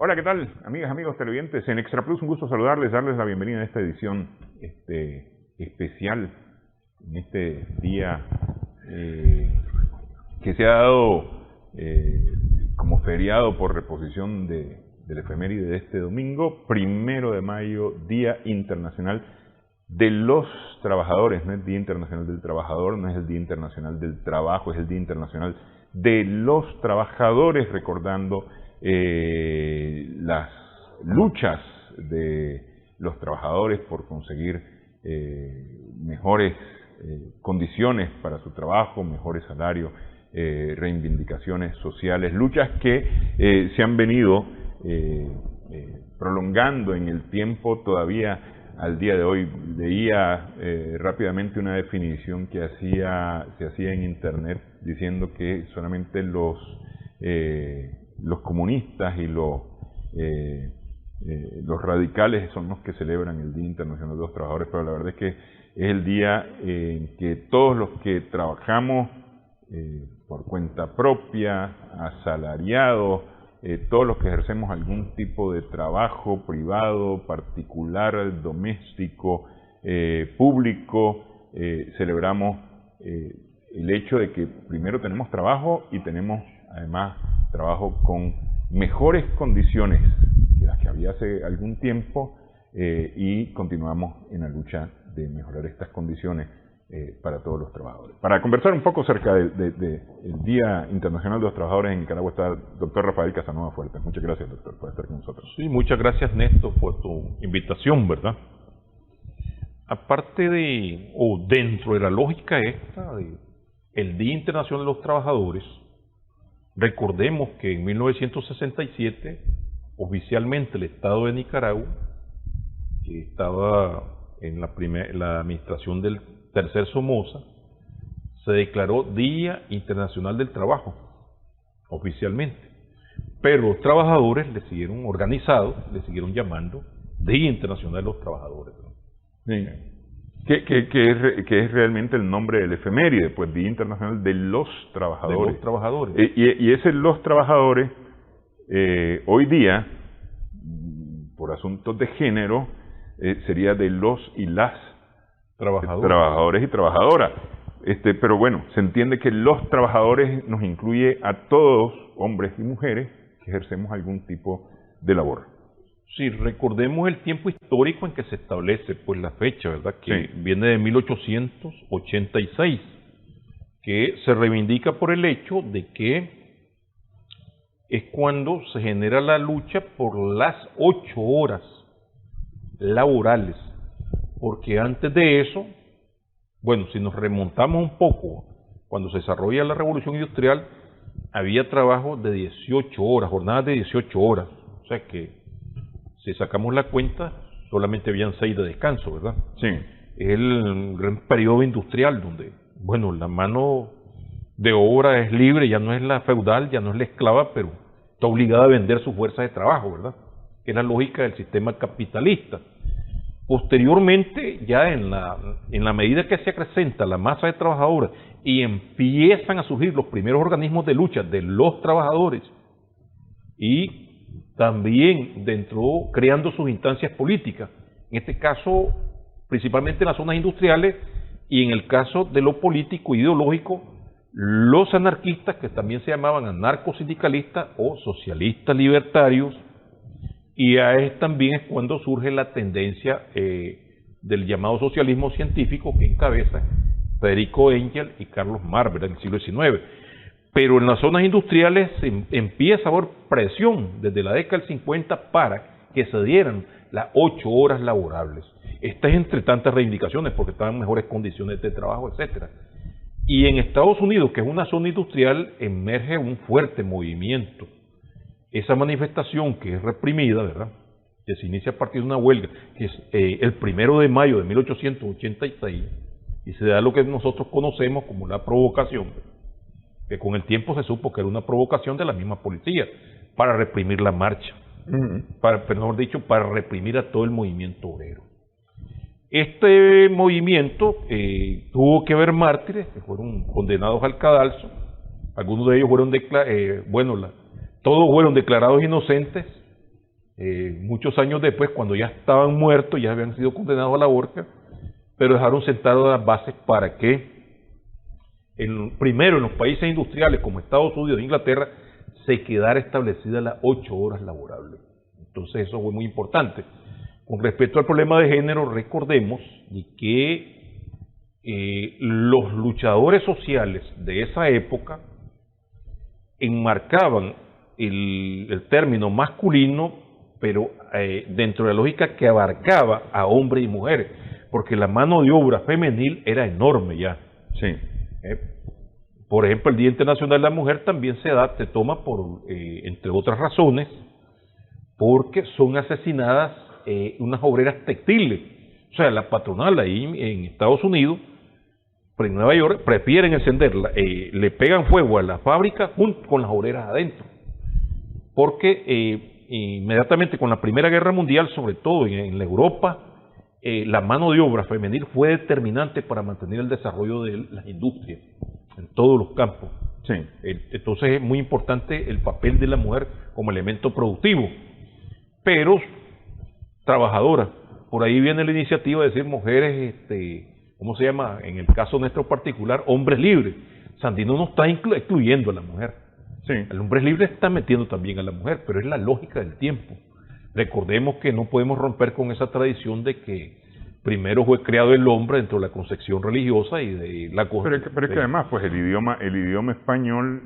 Hola, ¿qué tal? Amigas, amigos televidentes, en Extra Plus un gusto saludarles, darles la bienvenida a esta edición especial, en este día que se ha dado como feriado por reposición del efeméride de este domingo, 1 de mayo, Día Internacional de los Trabajadores. No es Día Internacional del Trabajador, no es el Día Internacional del Trabajo, es el Día Internacional de los Trabajadores, recordando las luchas de los trabajadores por conseguir mejores condiciones para su trabajo, mejores salarios, reivindicaciones sociales, luchas que se han venido prolongando en el tiempo todavía al día de hoy. Leía rápidamente una definición que se hacía en internet diciendo que solamente los comunistas y los radicales son los que celebran el Día Internacional de los Trabajadores, pero la verdad es que es el día en que todos los que trabajamos por cuenta propia, asalariados, todos los que ejercemos algún tipo de trabajo privado, particular, doméstico, público, celebramos el hecho de que primero tenemos trabajo y tenemos además trabajo con mejores condiciones de las que había hace algún tiempo, y continuamos en la lucha de mejorar estas condiciones para todos los trabajadores. Para conversar un poco acerca del Día Internacional de los Trabajadores en Nicaragua está el doctor Rafael Casanova Fuertes. Muchas gracias, doctor, por estar con nosotros. Sí, muchas gracias, Néstor, por tu invitación, ¿verdad? Aparte dentro de la lógica esta de el Día Internacional de los Trabajadores, recordemos que en 1967, oficialmente el Estado de Nicaragua, que estaba en la administración del tercer Somoza, se declaró Día Internacional del Trabajo, oficialmente. Pero los trabajadores le siguieron organizados, le siguieron llamando Día Internacional de los Trabajadores. Sí. Que es realmente el nombre del efeméride, pues Día Internacional de los Trabajadores. De los trabajadores. Y ese los trabajadores, hoy día, por asuntos de género, sería de los y las trabajadores y trabajadoras. Pero bueno, se entiende que los trabajadores nos incluye a todos, hombres y mujeres, que ejercemos algún tipo de labor. Sí, recordemos el tiempo histórico en que se establece, pues la fecha, ¿verdad? Que viene de 1886, que se reivindica por el hecho de que es cuando se genera la lucha por las 8 horas laborales, porque antes de eso, bueno, si nos remontamos un poco, cuando se desarrolla la Revolución Industrial, había trabajo de 18 horas, jornadas de 18 horas, o sea que si sacamos la cuenta, solamente habían 6 de descanso, ¿verdad? Sí. Es el gran periodo industrial donde, bueno, la mano de obra es libre, ya no es la feudal, ya no es la esclava, pero está obligada a vender su fuerza de trabajo, ¿verdad? Que es la lógica del sistema capitalista. Posteriormente, ya en la medida que se acrecenta la masa de trabajadores y empiezan a surgir los primeros organismos de lucha de los trabajadores y también creando sus instancias políticas, en este caso principalmente en las zonas industriales y en el caso de lo político e ideológico, los anarquistas, que también se llamaban anarcosindicalistas o socialistas libertarios, y también es cuando surge la tendencia del llamado socialismo científico que encabeza Federico Engels y Carlos Marx, ¿verdad?, en el siglo XIX. Pero en las zonas industriales empieza a haber presión desde la década del 50 para que se dieran las 8 horas laborables. Esta es entre tantas reivindicaciones porque estaban en mejores condiciones de trabajo, etcétera. Y en Estados Unidos, que es una zona industrial, emerge un fuerte movimiento. Esa manifestación que es reprimida, ¿verdad?, que se inicia a partir de una huelga, que es el 1 de mayo de 1886, y se da lo que nosotros conocemos como la provocación, que con el tiempo se supo que era una provocación de la misma policía para reprimir la marcha, mejor dicho, para reprimir a todo el movimiento obrero. Este movimiento tuvo que haber mártires que fueron condenados al cadalso. Algunos de ellos fueron todos fueron declarados inocentes muchos años después, cuando ya estaban muertos, ya habían sido condenados a la horca, pero dejaron sentadas las bases para que, primero en los países industriales como Estados Unidos e Inglaterra, se quedara establecida las 8 horas laborables. Entonces eso fue muy importante. Con respecto al problema de género, recordemos de que los luchadores sociales de esa época enmarcaban el término masculino, pero dentro de la lógica que abarcaba a hombres y mujeres, porque la mano de obra femenil era enorme ya. Sí. Por ejemplo, el Día Internacional de la Mujer también se toma por, entre otras razones, porque son asesinadas unas obreras textiles. O sea, la patronal ahí en Estados Unidos, pero en Nueva York, prefieren encenderla, le pegan fuego a la fábrica junto con las obreras adentro. Porque inmediatamente con la Primera Guerra Mundial, sobre todo en la Europa, la mano de obra femenil fue determinante para mantener el desarrollo de las industrias en todos los campos. Sí. Entonces es muy importante el papel de la mujer como elemento productivo, pero trabajadora. Por ahí viene la iniciativa de decir mujeres, ¿cómo se llama? En el caso nuestro particular, hombres libres. Sandino no está excluyendo a la mujer. Sí. El hombre libre está metiendo también a la mujer, pero es la lógica del tiempo. Recordemos que no podemos romper con esa tradición de que primero fue creado el hombre dentro de la concepción religiosa y de la pero es que además, pues el idioma español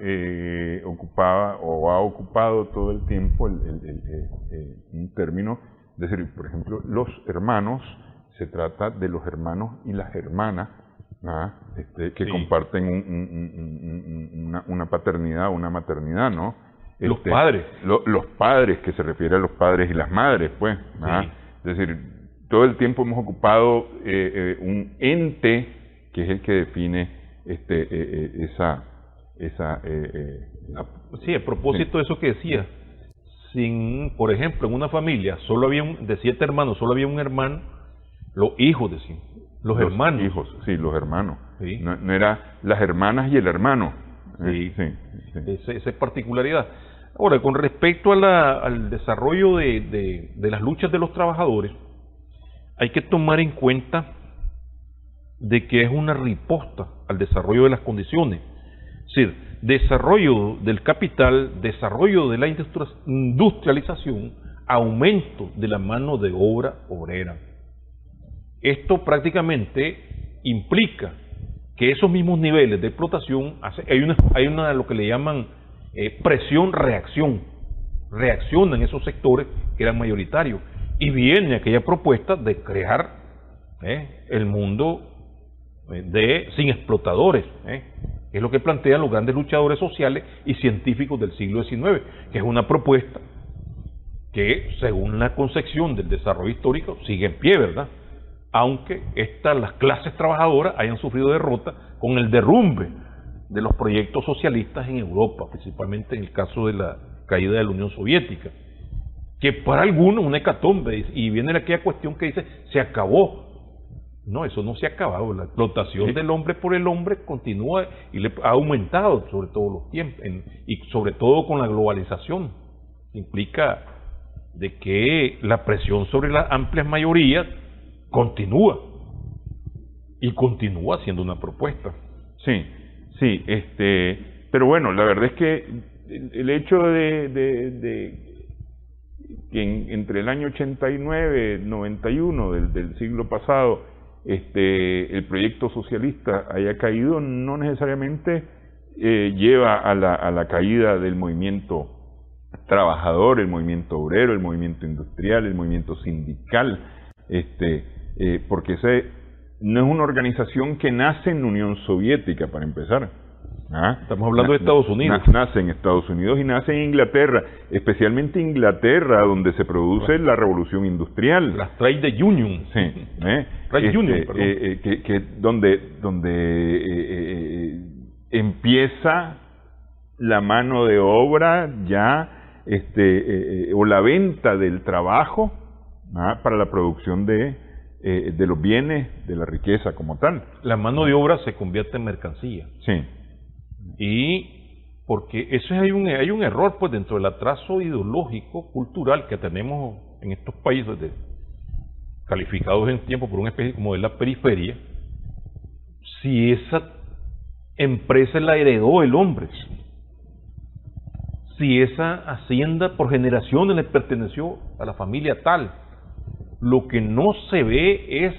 ocupaba o ha ocupado todo el tiempo un término, es decir, por ejemplo, los hermanos, se trata de los hermanos y las hermanas, que sí, comparten una paternidad, una maternidad, ¿no? Los padres. Los padres, que se refiere a los padres y las madres, pues. Sí. Es decir, todo el tiempo hemos ocupado un ente que es el que define sí, a propósito de eso que decía, por ejemplo, en una familia solo había de 7 hermanos, solo había un hermano, los hijos decían, los hermanos. Hijos, sí, los hermanos. Sí. No era las hermanas y el hermano. Sí. Sí. Esa es particularidad. Ahora, con respecto al desarrollo de las luchas de los trabajadores, hay que tomar en cuenta de que es una riposta al desarrollo de las condiciones. Es decir, desarrollo del capital, desarrollo de la industrialización, aumento de la mano de obra obrera. Esto prácticamente implica que esos mismos niveles de explotación, hay una lo que le llaman presión-reacción. Reaccionan esos sectores que eran mayoritarios. Y viene aquella propuesta de crear el mundo sin explotadores, que es lo que plantean los grandes luchadores sociales y científicos del siglo XIX, que es una propuesta que, según la concepción del desarrollo histórico, sigue en pie, ¿verdad? Aunque las clases trabajadoras hayan sufrido derrota con el derrumbe de los proyectos socialistas en Europa, principalmente en el caso de la caída de la Unión Soviética, que para algunos una hecatombe, y viene aquella cuestión que dice, se acabó. No, eso no se ha acabado, la explotación del hombre por el hombre continúa y ha aumentado sobre todos los tiempos, y sobre todo con la globalización, implica de que la presión sobre las amplias mayorías continúa, y continúa siendo una propuesta. Sí, pero bueno, la verdad es que el hecho de que entre el año 89 y 91 del siglo pasado el proyecto socialista haya caído no necesariamente lleva a la caída del movimiento trabajador, el movimiento obrero, el movimiento industrial, el movimiento sindical, porque ese no es una organización que nace en la Unión Soviética, para empezar. Estamos hablando de Estados Unidos. Nace en Estados Unidos y nace en Inglaterra, especialmente Inglaterra, donde se produce la revolución industrial. Las Trade Union. Sí. Trade Union, perdón. Donde empieza la mano de obra ya, o la venta del trabajo para la producción de los bienes, de la riqueza como tal. La mano de obra se convierte en mercancía. Sí. Y porque eso hay un error pues dentro del atraso ideológico, cultural que tenemos en estos países calificados en tiempo por una especie como de la periferia. Si esa empresa la heredó el hombre, si esa hacienda por generaciones le perteneció a la familia tal, lo que no se ve es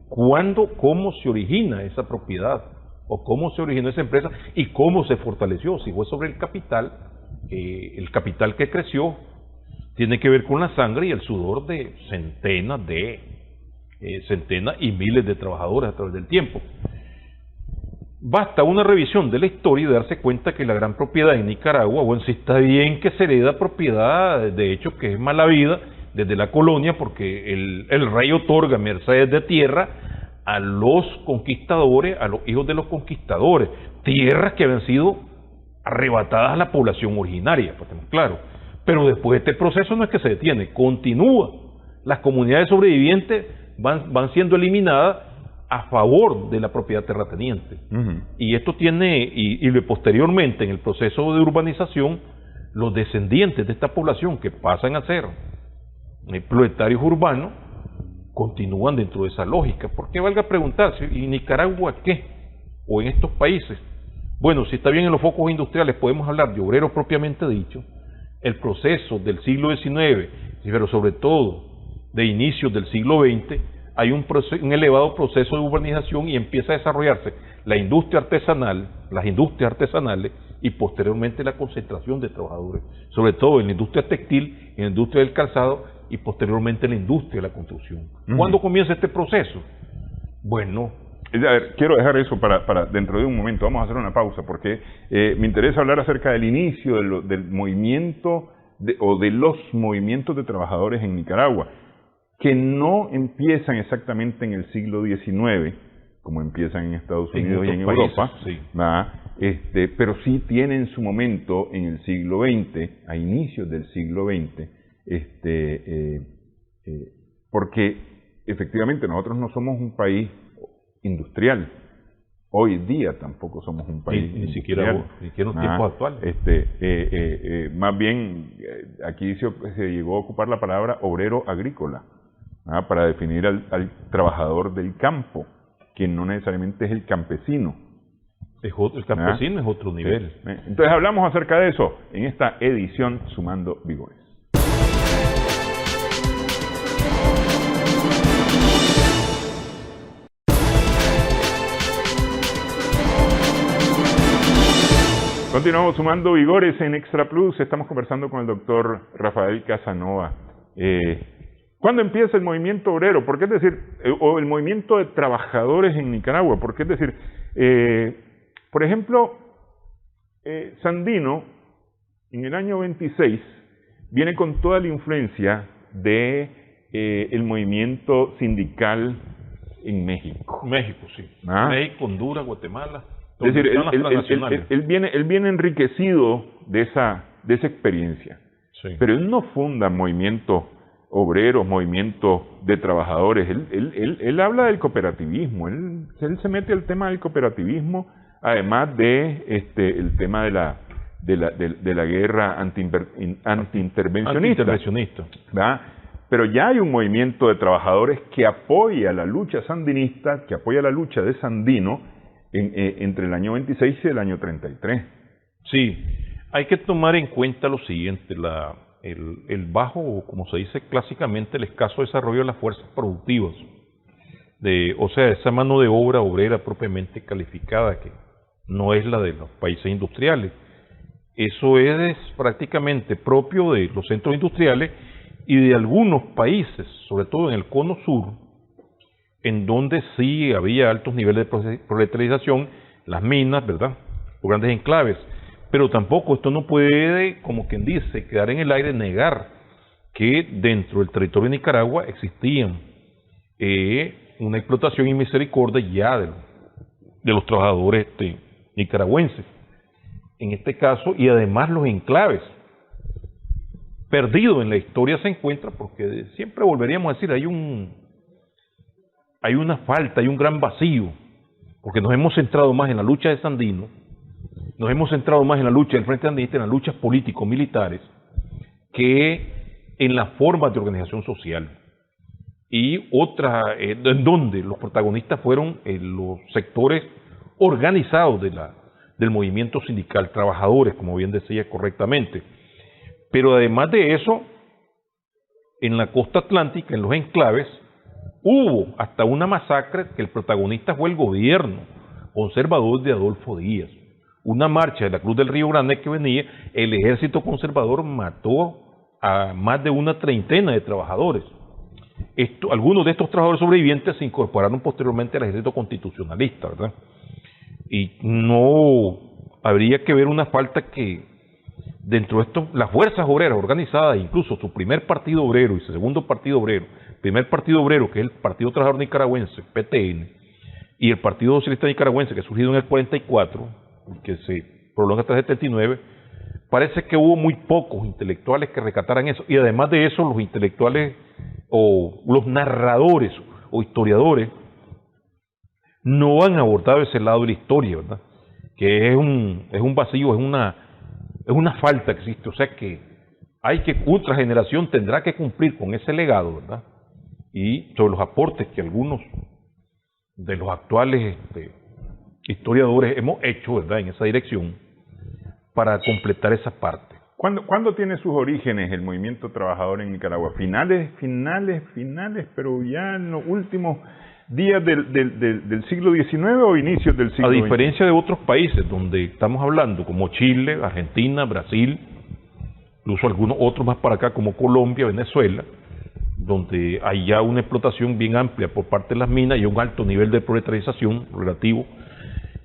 cuándo, cómo se origina esa propiedad o cómo se originó esa empresa y cómo se fortaleció. Si fue sobre el capital que creció tiene que ver con la sangre y el sudor de centenas y miles de trabajadores a través del tiempo. Basta una revisión de la historia y darse cuenta que la gran propiedad en Nicaragua, bueno, sí está bien que se hereda propiedad, de hecho que es mala vida desde la colonia, porque el rey otorga mercedes de tierra a los conquistadores, a los hijos de los conquistadores, tierras que habían sido arrebatadas a la población originaria, pues tenemos claro. Pero después este proceso no es que se detiene, continúa. Las comunidades sobrevivientes van siendo eliminadas a favor de la propiedad terrateniente. Y esto tiene, y posteriormente en el proceso de urbanización, los descendientes de esta población que pasan a ser proletarios urbanos, continúan dentro de esa lógica. ¿Por qué valga preguntarse? ¿Y Nicaragua qué? ¿O en estos países? Bueno, si está bien en los focos industriales, podemos hablar de obreros propiamente dicho, el proceso del siglo XIX, pero sobre todo de inicios del siglo XX, hay un elevado proceso de urbanización y empieza a desarrollarse la industria artesanal, las industrias artesanales y posteriormente la concentración de trabajadores, sobre todo en la industria textil, en la industria del calzado y posteriormente en la industria de la construcción. ¿Cuándo comienza este proceso? Bueno, a ver, quiero dejar eso para dentro de un momento. Vamos a hacer una pausa porque me interesa hablar acerca del inicio del movimiento o de los movimientos de trabajadores en Nicaragua, que no empiezan exactamente en el siglo XIX, como empiezan en Estados Unidos y en Europa, sí. Pero sí tienen su momento en el siglo XX, a inicios del siglo XX, porque efectivamente nosotros no somos un país industrial. Hoy día tampoco somos un país ni siquiera en los tiempos actuales. Más bien, aquí se llegó a ocupar la palabra obrero agrícola, para definir al trabajador del campo, que no necesariamente es el campesino. El campesino es otro nivel. Sí. Entonces hablamos acerca de eso en esta edición Sumando Vigores. Continuamos sumando vigores en Extra Plus. Estamos conversando con el doctor Rafael Casanova. ¿Cuándo empieza el movimiento obrero? Porque es decir, o el movimiento de trabajadores en Nicaragua. Porque es decir, por ejemplo, Sandino, en el año 26, viene con toda la influencia de el movimiento sindical en México. México, sí. México, Honduras, Guatemala. Es decir, él viene enriquecido de esa experiencia. Sí. Pero él no funda movimientos obreros, movimientos de trabajadores. Él habla del cooperativismo. Él se mete al tema del cooperativismo, además de el tema de la guerra antiintervencionista. ¿Verdad? Pero ya hay un movimiento de trabajadores que apoya la lucha sandinista, que apoya la lucha de Sandino entre el año 26 y el año 33. Sí, hay que tomar en cuenta lo siguiente, el bajo, o como se dice clásicamente, el escaso desarrollo de las fuerzas productivas, o sea, esa mano de obra obrera propiamente calificada, que no es la de los países industriales. Eso es prácticamente propio de los centros industriales y de algunos países, sobre todo en el cono sur, en donde sí había altos niveles de proletarización, las minas, ¿verdad?, o grandes enclaves. Pero tampoco esto no puede, como quien dice, quedar en el aire, negar que dentro del territorio de Nicaragua existían una explotación y misericordia ya de los trabajadores nicaragüenses. En este caso, y además los enclaves. Perdido en la historia se encuentra, porque siempre volveríamos a decir, hay una falta, hay un gran vacío, porque nos hemos centrado más en la lucha de Sandino nos hemos centrado más en la lucha del Frente Sandinista, en las luchas político-militares, que en las formas de organización social. Y otra, en donde los protagonistas fueron los sectores organizados del movimiento sindical, trabajadores, como bien decía correctamente. Pero además de eso, en la costa atlántica, en los enclaves, hubo hasta una masacre que el protagonista fue el gobierno conservador de Adolfo Díaz. Una marcha de la Cruz del Río Grande que venía, el ejército conservador mató a más de una treintena de trabajadores. Algunos de estos trabajadores sobrevivientes se incorporaron posteriormente al ejército constitucionalista, ¿verdad? Y no habría que ver una falta que dentro de esto, las fuerzas obreras organizadas, incluso su primer partido obrero y su segundo partido obrero, primer partido obrero que es el Partido Trabajador Nicaragüense, PTN, y el Partido Socialista Nicaragüense que ha surgido en el 44, que se prolonga hasta el 79, parece que hubo muy pocos intelectuales que rescataran eso, y además de eso los intelectuales o los narradores o historiadores no han abordado ese lado de la historia, ¿verdad? Que es un vacío, es una falta que existe, o sea que hay que, otra generación tendrá que cumplir con ese legado, ¿verdad? Y sobre los aportes que algunos de los actuales historiadores hemos hecho, ¿verdad?, en esa dirección, para completar esa parte. ¿Cuándo tiene sus orígenes el movimiento trabajador en Nicaragua? Finales, pero ya en los últimos días del siglo XIX o inicios del siglo XX? A diferencia de otros países donde estamos hablando, como Chile, Argentina, Brasil, incluso algunos otros más para acá, como Colombia, Venezuela, donde hay ya una explotación bien amplia por parte de las minas y un alto nivel de proletarización relativo.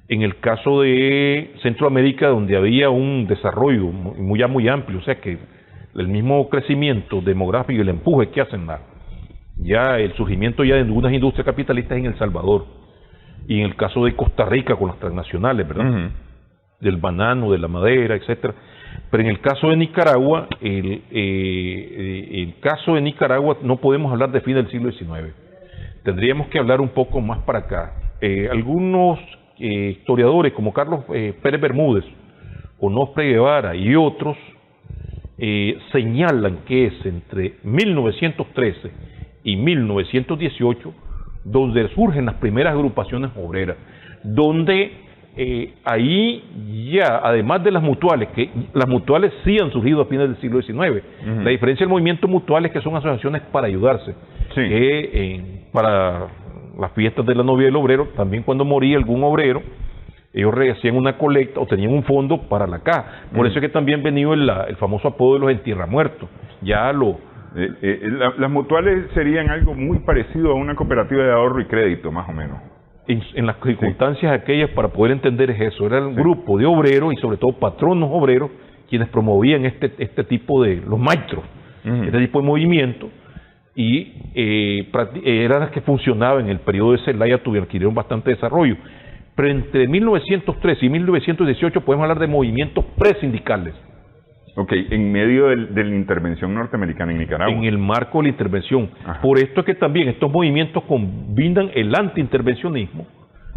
En el caso de Centroamérica, donde había un desarrollo muy amplio, o sea que el mismo crecimiento demográfico y el empuje que hacen ya el surgimiento ya de algunas industrias capitalistas en El Salvador, y en el caso de Costa Rica con las transnacionales, ¿verdad? Del banano, de la madera, etcétera. Pero en el caso de Nicaragua, el caso de Nicaragua no podemos hablar de fin del siglo XIX. Tendríamos que hablar un poco más para acá. Algunos historiadores como Carlos Pérez Bermúdez, Onofre Guevara y otros señalan que es entre 1913 y 1918 donde surgen las primeras agrupaciones obreras, donde ahí ya, además de las mutuales, que las mutuales sí han surgido a fines del siglo XIX, la diferencia del movimiento mutual es que son asociaciones para ayudarse, para las fiestas de la novia del obrero, también cuando moría algún obrero, ellos hacían una colecta o tenían un fondo para la caja. Por eso es que también venido el famoso apodo de los entierramuertos. Ya las mutuales serían algo muy parecido a una cooperativa de ahorro y crédito, más o menos. En las circunstancias aquellas, para poder entender es eso, era un grupo de obreros y sobre todo patronos obreros quienes promovían este tipo de, los maestros, este tipo de movimiento, y eran las que funcionaban en el periodo de Zelaya, adquirieron bastante desarrollo. Pero entre 1913 y 1918 podemos hablar de movimientos presindicales. Ok, en medio de la intervención norteamericana en Nicaragua. En el marco de la intervención. Por esto es que también estos movimientos combinan el antiintervencionismo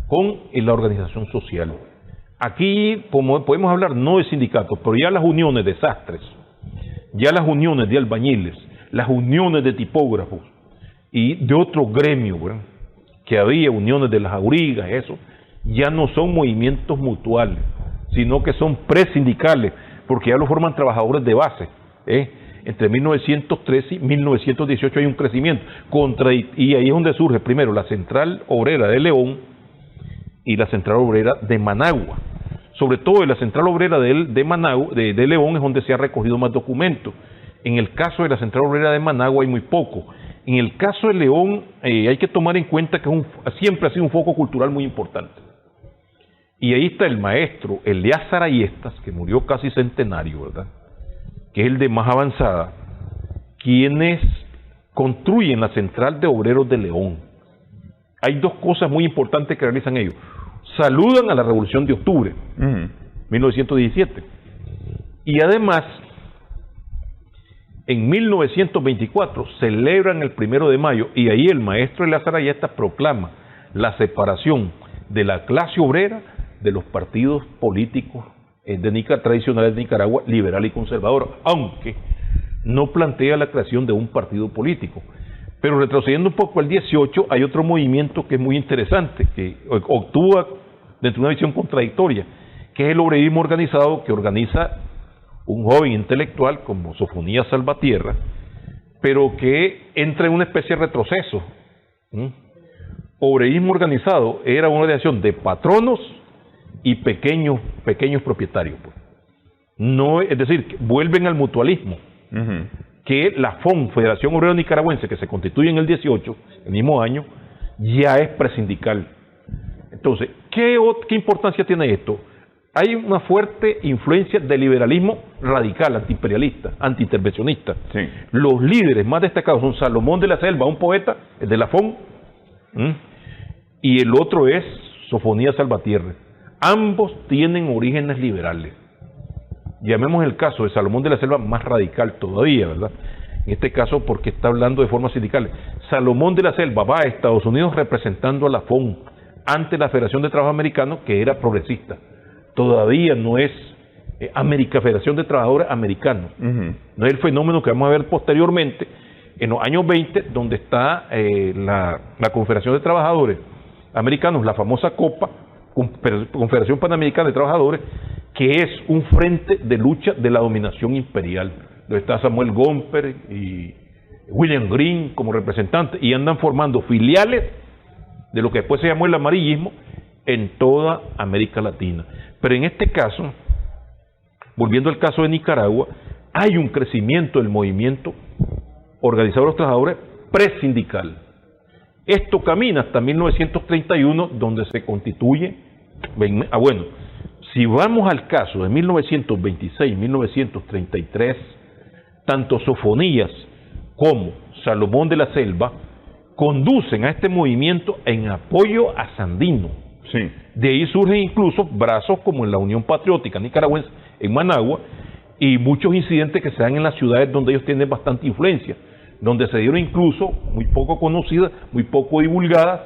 con la organización social. Aquí podemos hablar no de sindicatos, pero ya las uniones de sastres, ya las uniones de albañiles, las uniones de tipógrafos y de otros gremios, ¿verdad?, que había uniones de las aurigas, eso, ya no son movimientos mutuales, sino que son presindicales, porque ya lo forman trabajadores de base. Entre 1913 y 1918 hay un crecimiento, y ahí es donde surge primero la Central Obrera de León y la Central Obrera de Managua. Sobre todo en la Central Obrera de León es donde se ha recogido más documentos. En el caso de la Central Obrera de Managua hay muy poco. En el caso de León hay que tomar en cuenta que siempre ha sido un foco cultural muy importante. Y ahí está el maestro Eleazar Ayestas, que murió casi centenario, ¿verdad?, que es el de más avanzada, quienes construyen la Central de Obreros de León. Hay dos cosas muy importantes que realizan ellos. Saludan a la Revolución de Octubre, 1917, y además, en 1924, celebran el 1 de mayo, y ahí el maestro Eleazar Ayestas proclama la separación de la clase obrera de los partidos políticos tradicionales de Nicaragua, liberal y conservadora, aunque no plantea la creación de un partido político. Pero retrocediendo un poco al 18, hay otro movimiento que es muy interesante, que actúa dentro de una visión contradictoria, que es el obrerismo organizado, que organiza un joven intelectual como Sofonías Salvatierra, pero que entra en una especie de retroceso. Obrerismo organizado era una organización de patronos y pequeños propietarios. No, es decir, vuelven al mutualismo, que la FON, Federación Obrera Nicaragüense, que se constituye en el 18, el mismo año, ya es presindical. Entonces, ¿qué importancia tiene esto? Hay una fuerte influencia del liberalismo radical, antiimperialista, antiintervencionista. Sí. Los líderes más destacados son Salomón de la Selva, un poeta, el de la FON, y el otro es Sofonías Salvatierra. Ambos tienen orígenes liberales. Llamemos el caso de Salomón de la Selva más radical todavía, ¿verdad? En este caso porque está hablando de forma sindical. Salomón de la Selva va a Estados Unidos representando a la FON ante la Federación de Trabajo Americano, que era progresista. Todavía no es Federación de Trabajadores Americanos. No es el fenómeno que vamos a ver posteriormente en los años 20, donde está la Confederación de Trabajadores Americanos, la famosa COPA, Confederación Panamericana de Trabajadores, que es un frente de lucha de la dominación imperial, donde está Samuel Gomper y William Green como representantes, y andan formando filiales de lo que después se llamó el amarillismo en toda América Latina. Pero en este caso, volviendo al caso de Nicaragua, hay un crecimiento del movimiento organizado de los trabajadores presindical. Esto camina hasta 1931, donde se constituye, si vamos al caso de 1926-1933, tanto Sofonías como Salomón de la Selva conducen a este movimiento en apoyo a Sandino. Sí. De ahí surgen incluso brazos como en la Unión Patriótica Nicaragüense en Managua y muchos incidentes que se dan en las ciudades donde ellos tienen bastante influencia, donde se dieron incluso, muy poco conocidas, muy poco divulgadas,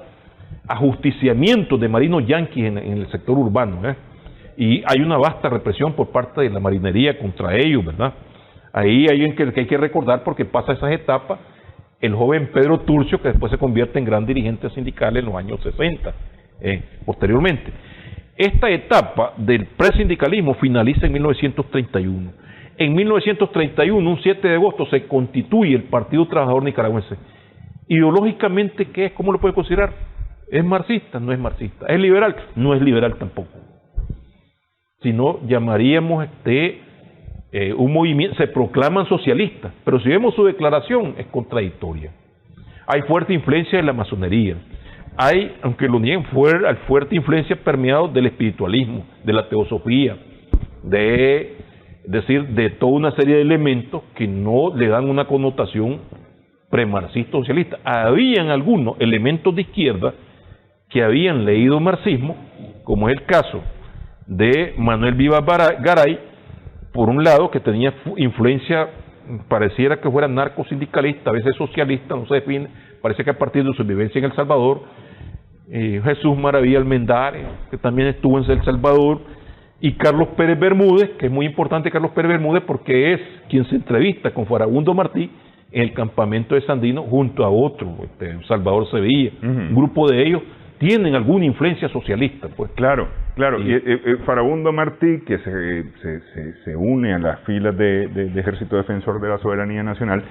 ajusticiamientos de marinos yanquis en el sector urbano, y hay una vasta represión por parte de la marinería contra ellos, ¿verdad? Ahí hay alguien que hay que recordar, porque pasa esas etapas, el joven Pedro Turcio, que después se convierte en gran dirigente sindical en los años 60, posteriormente. Esta etapa del presindicalismo finaliza en 1931. En 1931, un 7 de agosto, se constituye el Partido Trabajador Nicaragüense. Ideológicamente, ¿qué es? ¿Cómo lo puede considerar? ¿Es marxista? No es marxista. ¿Es liberal? No es liberal tampoco. Sino llamaríamos un movimiento, se proclaman socialistas, pero si vemos su declaración es contradictoria. Hay fuerte influencia de la masonería, hay, aunque lo nieguen, fuerte influencia permeada del espiritualismo, de la teosofía, de toda una serie de elementos que no le dan una connotación premarxista socialista. Habían algunos elementos de izquierda que habían leído marxismo, como es el caso de Manuel Vivas Garay, por un lado, que tenía influencia, pareciera que fuera narcosindicalista, a veces socialista, no se define, parece que a partir de su vivencia en El Salvador. Jesús Maravilla Almendares, que también estuvo en El Salvador, y Carlos Pérez Bermúdez, que es muy importante Carlos Pérez Bermúdez porque es quien se entrevista con Farabundo Martí en el campamento de Sandino junto a otro, Salvador Sevilla. Un grupo de ellos tienen alguna influencia socialista, pues. Claro. Y Farabundo Martí, que se une a las filas de Ejército Defensor de la Soberanía Nacional,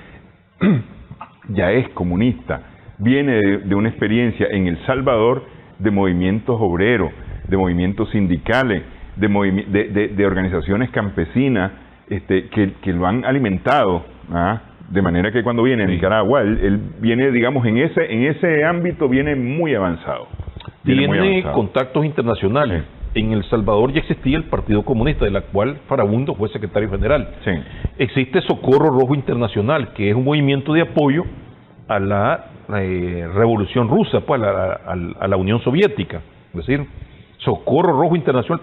ya es comunista, viene de una experiencia en El Salvador de movimientos obreros, de movimientos sindicales, de organizaciones campesinas que lo han alimentado, de manera que cuando viene a Nicaragua, él viene, digamos, en ese ámbito viene muy avanzado. Tiene contactos internacionales. Sí. En El Salvador ya existía el Partido Comunista, de la cual Farabundo fue secretario general. Sí. Existe Socorro Rojo Internacional, que es un movimiento de apoyo a la Revolución Rusa, pues a la Unión Soviética. Es decir, Socorro Rojo Internacional,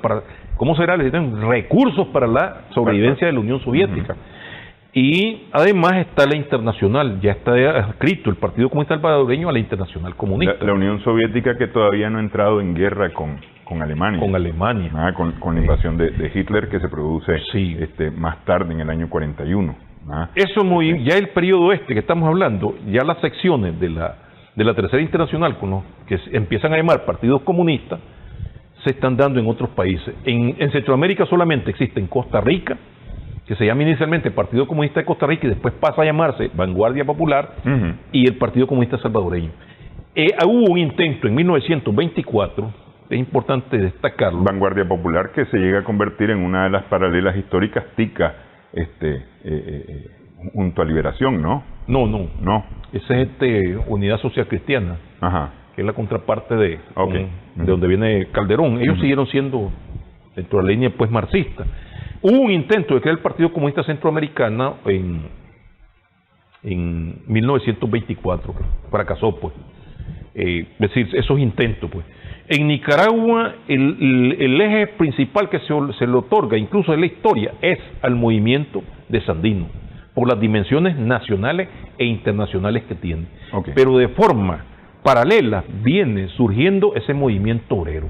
¿cómo será? Necesitan recursos para la sobrevivencia de la Unión Soviética. Y además está la Internacional, ya está adscrito el Partido Comunista Salvadoreño a la Internacional Comunista. La Unión Soviética, que todavía no ha entrado en guerra con Alemania. Con Alemania. Con la invasión de Hitler que se produce sí. Más tarde, en el año 41. Eso ya el periodo que estamos hablando, ya las secciones de la Tercera Internacional, con los que empiezan a llamar partidos comunistas, se están dando en otros países. En Centroamérica solamente existe en Costa Rica, que se llama inicialmente Partido Comunista de Costa Rica y después pasa a llamarse Vanguardia Popular, y el Partido Comunista Salvadoreño. Hubo un intento en 1924, es importante destacarlo. Vanguardia Popular, que se llega a convertir en una de las paralelas históricas ticas junto a Liberación, ¿no? No. Esa es Unidad Social Cristiana, que es la contraparte de donde viene Calderón. Ellos siguieron siendo dentro de la línea pues marxista. Hubo un intento de crear el Partido Comunista Centroamericano en 1924, fracasó pues. Es decir, esos intentos pues. En Nicaragua el eje principal que se le otorga, incluso en la historia, es al movimiento de Sandino, por las dimensiones nacionales e internacionales que tiene. Pero de paralela viene surgiendo ese movimiento obrero.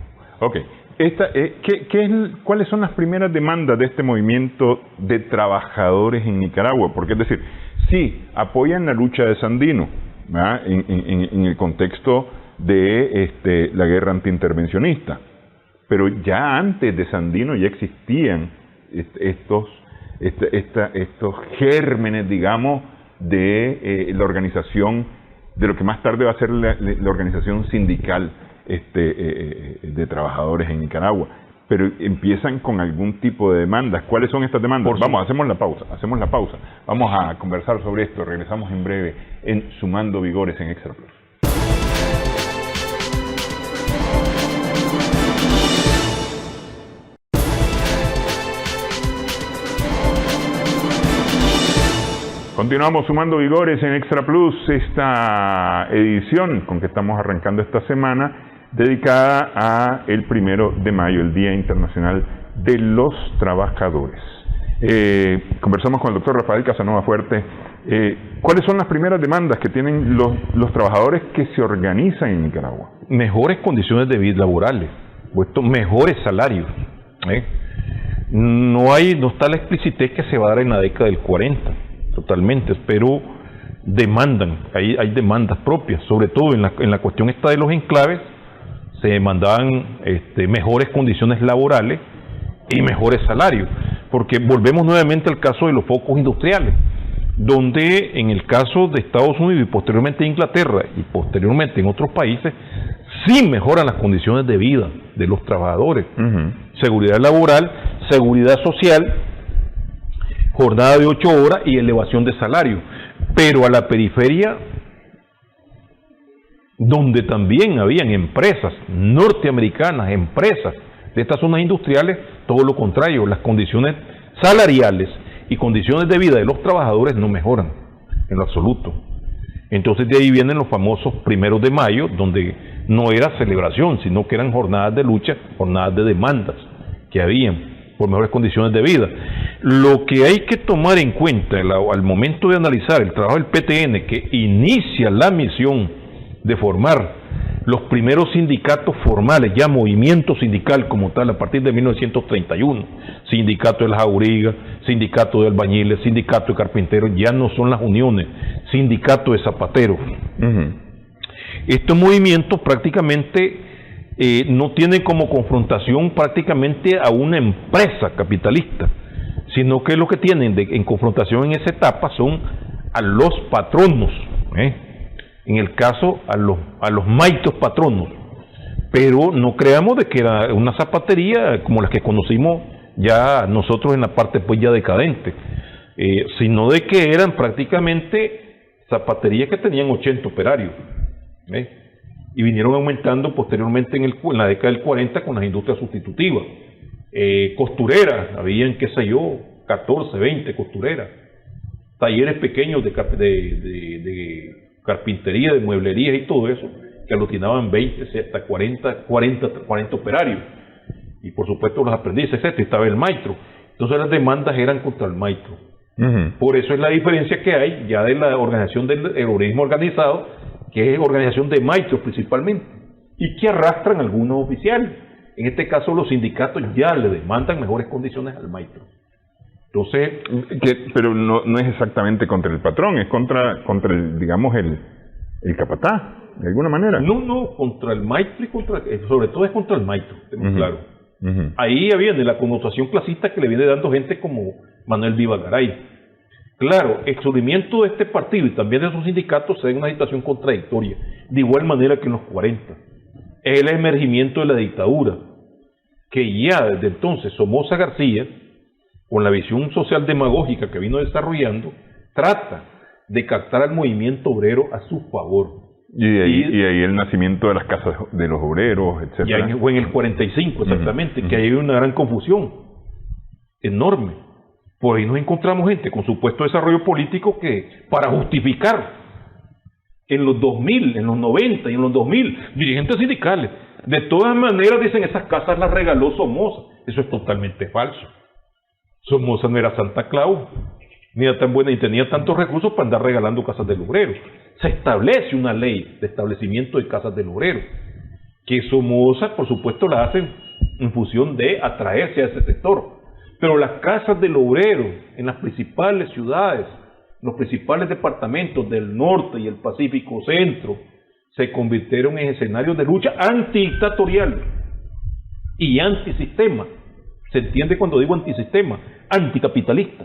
¿Cuáles son las primeras demandas de este movimiento de trabajadores en Nicaragua? Porque es decir, sí, apoyan la lucha de Sandino, en el contexto de la guerra antiintervencionista, pero ya antes de Sandino ya existían estos gérmenes, digamos, de la organización, de lo que más tarde va a ser la organización sindical de trabajadores en Nicaragua. Pero empiezan con algún tipo de demandas. ¿Cuáles son estas demandas? Hacemos la pausa. Vamos a conversar sobre esto. Regresamos en breve en Sumando Vigores en Extra Plus. Continuamos sumando vigores en Extra Plus, esta edición con que estamos arrancando esta semana, dedicada a el 1 de mayo, el Día Internacional de los Trabajadores. Conversamos con el doctor Rafael Casanova Fuerte. ¿Cuáles son las primeras demandas que tienen los trabajadores que se organizan en Nicaragua? Mejores condiciones de vida laborales, mejores salarios. No está la explicitez que se va a dar en la década del 40. Totalmente, pero demandan, hay demandas propias, sobre todo en la cuestión esta de los enclaves, se demandaban mejores condiciones laborales y mejores salarios, porque volvemos nuevamente al caso de los focos industriales, donde en el caso de Estados Unidos y posteriormente de Inglaterra y posteriormente en otros países, sí mejoran las condiciones de vida de los trabajadores, seguridad laboral, seguridad social, jornada de 8 horas y elevación de salario, pero a la periferia, donde también habían empresas norteamericanas, empresas de estas zonas industriales, todo lo contrario, las condiciones salariales y condiciones de vida de los trabajadores no mejoran en lo absoluto. Entonces de ahí vienen los famosos 1 de mayo, donde no era celebración, sino que eran jornadas de lucha, jornadas de demandas que habían por mejores condiciones de vida. Lo que hay que tomar en cuenta al momento de analizar el trabajo del PTN, que inicia la misión de formar los primeros sindicatos formales, ya movimiento sindical como tal, a partir de 1931, sindicato de las aurigas, sindicato de albañiles, sindicato de carpinteros, ya no son las uniones, sindicato de zapateros. Estos movimientos prácticamente no tienen como confrontación prácticamente a una empresa capitalista, sino que lo que tienen en confrontación en esa etapa son a los patronos, en el caso a los maitos patronos, pero no creamos de que era una zapatería como las que conocimos ya nosotros en la parte pues ya decadente, sino de que eran prácticamente zapaterías que tenían 80 operarios, y vinieron aumentando posteriormente en la década del 40 con las industrias sustitutivas. Costureras, habían, 14, 20 costureras, talleres pequeños de carpintería, de mueblería y todo eso, que aglutinaban 20 hasta 40 operarios, y por supuesto los aprendices, estaba el maestro. Entonces las demandas eran contra el maestro. Por eso es la diferencia que hay ya de la organización del organismo organizado, que es organización de maestros principalmente, y que arrastran algunos oficiales, en este caso los sindicatos ya le demandan mejores condiciones al maestro. Entonces, pero no es exactamente contra el patrón, es contra el, digamos, el capataz, de alguna manera. No, contra el maestro y sobre todo es contra el maestro, claro. Ahí viene la connotación clasista que le viene dando gente como Manuel Vivagaray. Claro, el surgimiento de este partido y también de sus sindicatos se da en una situación contradictoria, de igual manera que en los 40. Es el emergimiento de la dictadura, que ya desde entonces Somoza García, con la visión social demagógica que vino desarrollando, trata de captar al movimiento obrero a su favor. Y ahí el nacimiento de las casas de los obreros, etcétera. Fue en el 45 exactamente, que hay una gran confusión enorme. Por ahí nos encontramos gente con supuesto desarrollo político que, para justificar en los 2000, en los 90 y en los 2000, dirigentes sindicales, de todas maneras dicen esas casas las regaló Somoza. Eso es totalmente falso. Somoza no era Santa Claus, ni era tan buena y tenía tantos recursos para andar regalando casas del obrero. Se establece una ley de establecimiento de casas del obrero, que Somoza, por supuesto, la hacen en función de atraerse a ese sector. Pero las casas del obrero en las principales ciudades, los principales departamentos del norte y el Pacífico Centro, se convirtieron en escenarios de lucha antidictatorial y antisistema. ¿Se entiende cuando digo antisistema? Anticapitalista.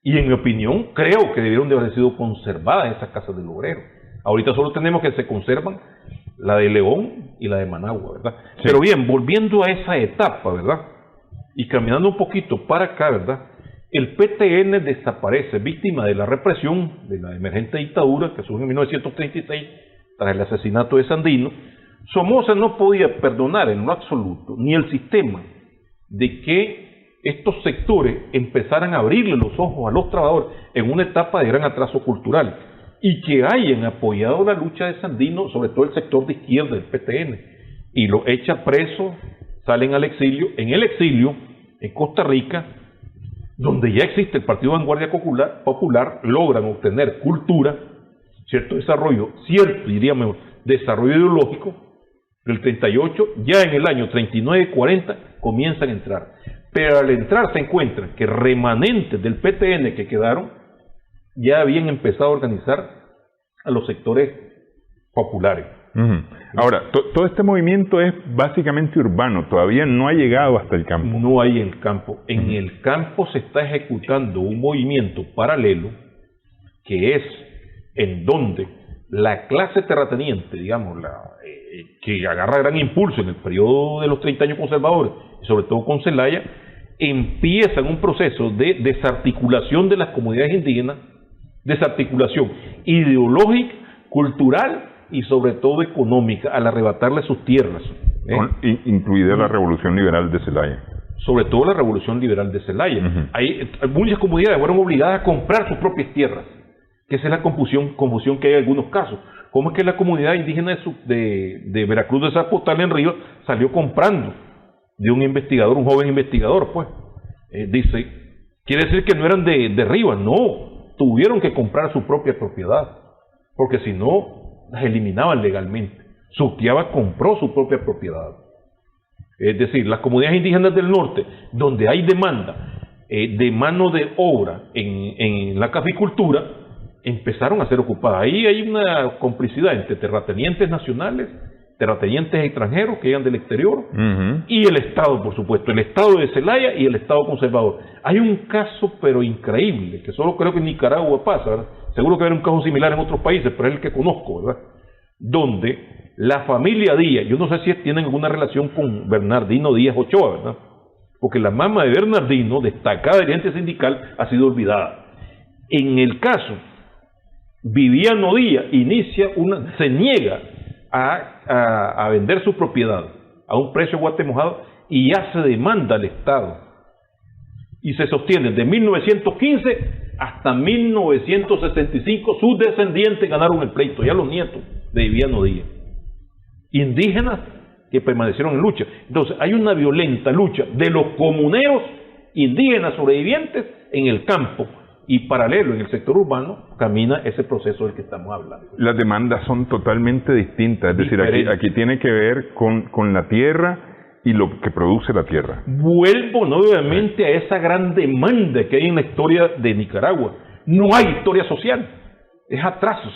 Y en mi opinión, creo que debieron de haber sido conservadas esas casas del obrero. Ahorita solo tenemos que se conservan la de León y la de Managua, ¿verdad? Sí. Pero bien, volviendo a esa etapa, ¿verdad? Y caminando un poquito para acá, ¿verdad? El PTN desaparece, víctima de la represión de la emergente dictadura que surge en 1936 tras el asesinato de Sandino. Somoza no podía perdonar en lo absoluto ni el sistema de que estos sectores empezaran a abrirle los ojos a los trabajadores en una etapa de gran atraso cultural y que hayan apoyado la lucha de Sandino, sobre todo el sector de izquierda del PTN, y lo echa preso, salen al exilio. En el exilio, en Costa Rica, donde ya existe el Partido Vanguardia Popular, logran obtener cultura, cierto desarrollo, diríamos, desarrollo ideológico. Del 38, ya en el año 39-40 comienzan a entrar. Pero al entrar se encuentran que remanentes del PTN que quedaron ya habían empezado a organizar a los sectores populares. Ahora, todo este movimiento es básicamente urbano, todavía no ha llegado hasta el campo. No hay en el campo. En el campo se está ejecutando un movimiento paralelo que es en donde la clase terrateniente, digamos, que agarra gran impulso en el periodo de los 30 años conservadores, sobre todo con Zelaya, empiezan un proceso de desarticulación de las comunidades indígenas, desarticulación ideológica, cultural y sobre todo económica, al arrebatarle sus tierras. Incluida la Revolución Liberal de Zelaya. Sobre todo la Revolución Liberal de Zelaya. Muchas comunidades fueron obligadas a comprar sus propias tierras, que esa es la confusión que hay en algunos casos. ¿Cómo es que la comunidad indígena de Veracruz de Zapotal en Río salió comprando de un investigador, un joven investigador, pues? Dice, quiere decir que no eran de Rivas, no, tuvieron que comprar su propia propiedad, porque si no, las eliminaban legalmente. Suquiaba compró su propia propiedad. Es decir, las comunidades indígenas del norte, donde hay demanda de mano de obra en la caficultura, empezaron a ser ocupadas. Ahí hay una complicidad entre terratenientes nacionales, terratenientes extranjeros que llegan del exterior, y el Estado, por supuesto, el Estado de Zelaya y el Estado conservador. Hay un caso, pero increíble, que solo creo que en Nicaragua pasa, ¿verdad? Seguro que hay un caso similar en otros países, pero es el que conozco, ¿verdad? Donde la familia Díaz, yo no sé si tienen alguna relación con Bernardino Díaz Ochoa, ¿verdad? Porque la mamá de Bernardino, destacada dirigente sindical, ha sido olvidada. En el caso, Viviano Díaz se niega a vender su propiedad a un precio guatemojado y hace demanda al Estado. Y se sostiene de 1915 hasta 1965, sus descendientes ganaron el pleito, ya los nietos de Viviano Díaz. Indígenas que permanecieron en lucha. Entonces hay una violenta lucha de los comuneros indígenas sobrevivientes en el campo, y paralelo en el sector urbano camina ese proceso del que estamos hablando. Las demandas son totalmente distintas, es decir, aquí tiene que ver con la tierra y lo que produce la tierra. Vuelvo nuevamente a esa gran demanda que hay en la historia de Nicaragua. No hay historia social, es atrasos.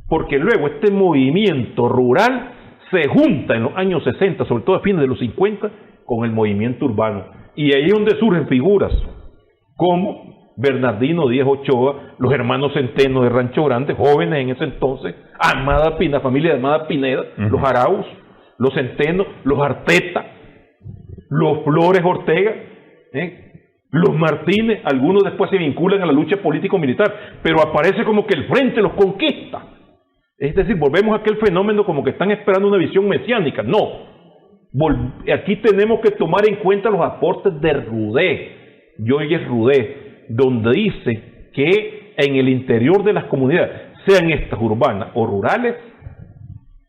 Porque luego este movimiento rural se junta en los años 60, sobre todo a fines de los 50, con el movimiento urbano. Y ahí es donde surgen figuras como Bernardino Díaz Ochoa, los hermanos Centeno de Rancho Grande, jóvenes en ese entonces, la familia de Amada Pineda, los Arauz, los Centeno, los Arteta, los Flores Ortega, los Martínez, algunos después se vinculan a la lucha político-militar, pero aparece como que el frente los conquista. Es decir, volvemos a aquel fenómeno como que están esperando una visión mesiánica. No, aquí tenemos que tomar en cuenta los aportes de Rudé, Georges Rudé, donde dice que en el interior de las comunidades, sean estas urbanas o rurales,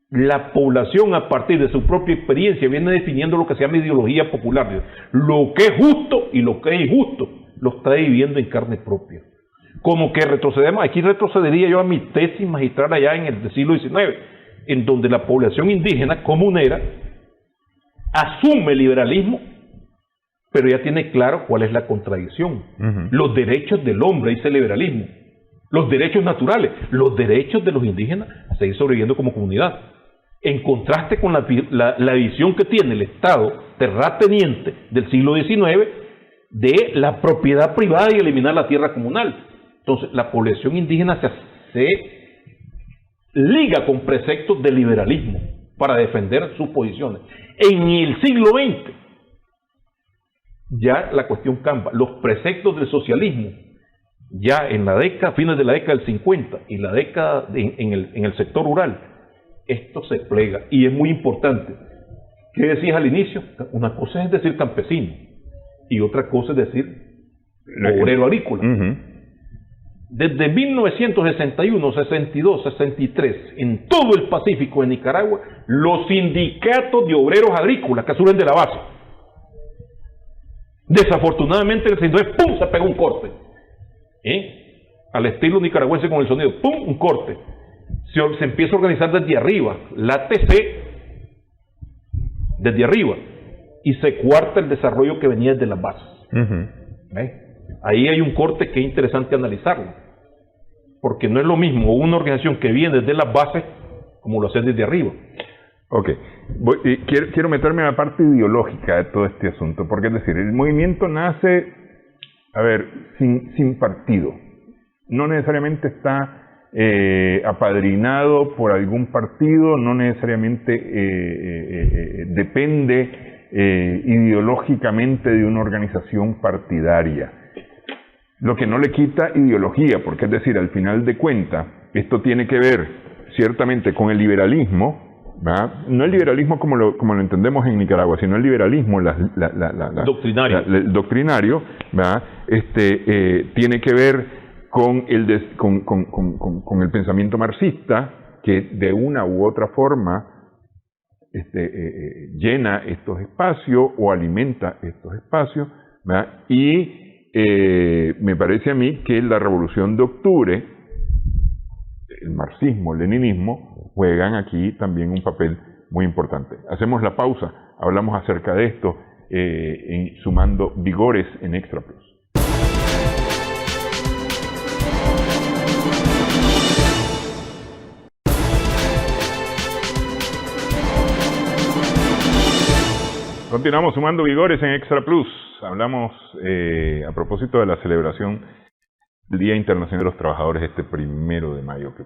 la población a partir de su propia experiencia viene definiendo lo que se llama ideología popular. Lo que es justo y lo que es injusto lo está viviendo en carne propia. Como que retrocedemos, aquí retrocedería yo a mi tesis magistral allá en el siglo XIX, en donde la población indígena comunera asume el liberalismo, pero ya tiene claro cuál es la contradicción. Los derechos del hombre, dice el liberalismo, los derechos naturales, los derechos de los indígenas a seguir sobreviviendo como comunidad. En contraste con la visión que tiene el Estado terrateniente del siglo XIX de la propiedad privada y eliminar la tierra comunal. Entonces, la población indígena se liga con preceptos del liberalismo para defender sus posiciones. En el siglo XX, ya la cuestión cambia. Los preceptos del socialismo, ya en la década, fines de la década del 50 y la década en el sector rural, esto se plega y es muy importante. ¿Qué decías al inicio? Una cosa es decir campesino y otra cosa es decir obrero agrícola. Desde 1961, 62, 63, en todo el Pacífico de Nicaragua, los sindicatos de obreros agrícolas que surgen de la base. Desafortunadamente en el 69, ¡pum!, se pegó un corte. Al estilo nicaragüense con el sonido, ¡pum!, un corte. Se empieza a organizar desde arriba, la TC, desde arriba, y se cuarta el desarrollo que venía desde las bases. Ahí hay un corte que es interesante analizarlo, porque no es lo mismo una organización que viene desde las bases como lo hace desde arriba. Ok, quiero meterme en la parte ideológica de todo este asunto, porque es decir, el movimiento nace, sin partido, no necesariamente está apadrinado por algún partido, no necesariamente depende ideológicamente de una organización partidaria, lo que no le quita ideología, porque es decir, al final de cuentas, esto tiene que ver ciertamente con el liberalismo, ¿verdad? No el liberalismo como lo entendemos en Nicaragua, sino el liberalismo doctrinario, doctrinario, ¿verdad? Tiene que ver con el pensamiento marxista, que de una u otra forma llena estos espacios o alimenta estos espacios, ¿verdad? Y me parece a mí que la Revolución de Octubre, el marxismo, el leninismo, juegan aquí también un papel muy importante. Hacemos la pausa, hablamos acerca de esto, sumando vigores en Extra Plus. Continuamos sumando vigores en Extra Plus. Hablamos a propósito de la celebración del Día Internacional de los Trabajadores este 1 de mayo, que